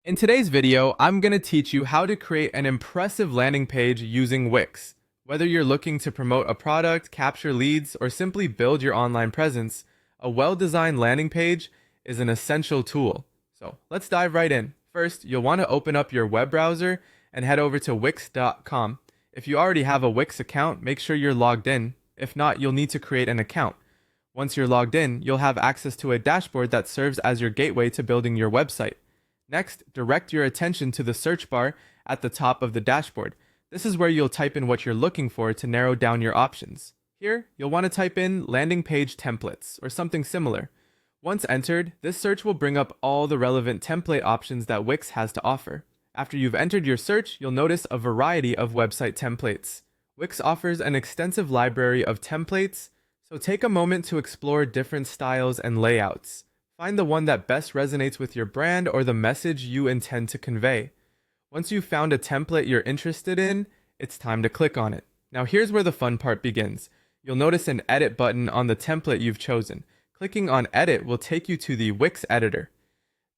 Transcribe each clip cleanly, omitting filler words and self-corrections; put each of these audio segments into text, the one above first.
In today's video, I'm going to teach you how to create an impressive landing page using Wix. Whether you're looking to promote a product, capture leads, or simply build your online presence, a well-designed landing page is an essential tool. So let's dive right in. First, you'll want to open up your web browser and head over to wix.com. If you already have a Wix account, make sure you're logged in. If not, you'll need to create an account. Once you're logged in, you'll have access to a dashboard that serves as your gateway to building your website. Next, direct your attention to the search bar at the top of the dashboard. This is where you'll type in what you're looking for to narrow down your options. Here, you'll want to type in landing page templates or something similar. Once entered, this search will bring up all the relevant template options that Wix has to offer. After you've entered your search, you'll notice a variety of website templates. Wix offers an extensive library of templates, so take a moment to explore different styles and layouts. Find the one that best resonates with your brand or the message you intend to convey. Once you've found a template you're interested in, it's time to click on it. Now here's where the fun part begins. You'll notice an edit button on the template you've chosen. Clicking on edit will take you to the Wix editor.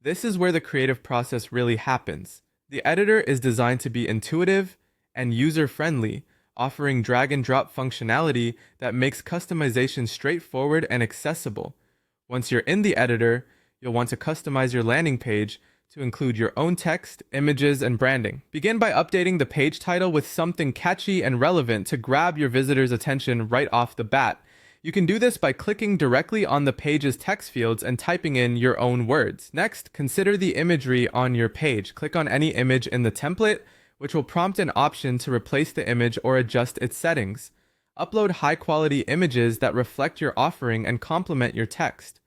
This is where the creative process really happens. The editor is designed to be intuitive and user-friendly, offering drag and drop functionality that makes customization straightforward and accessible. Once you're in the editor, you'll want to customize your landing page to include your own text, images, and branding. Begin by updating the page title with something catchy and relevant to grab your visitors' attention right off the bat. You can do this by clicking directly on the page's text fields and typing in your own words. Next, consider the imagery on your page. Click on any image in the template, which will prompt an option to replace the image or adjust its settings. Upload high-quality images that reflect your offering and complement your text.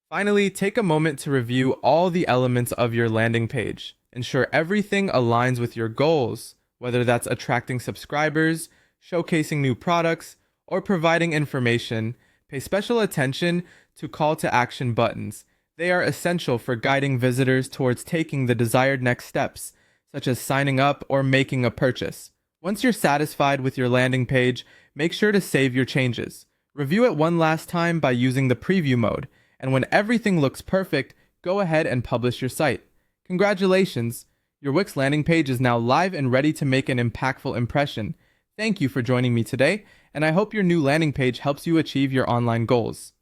Finally, take a moment to review all the elements of your landing page. Ensure everything aligns with your goals, whether that's attracting subscribers, showcasing new products, or providing information. Pay special attention to call to action buttons. They are essential for guiding visitors towards taking the desired next steps, such as signing up or making a purchase. Once you're satisfied with your landing page, make sure to save your changes. Review it one last time by using the preview mode. And when everything looks perfect, go ahead and publish your site. Congratulations! Your Wix landing page is now live and ready to make an impactful impression. Thank you for joining me today, and I hope your new landing page helps you achieve your online goals.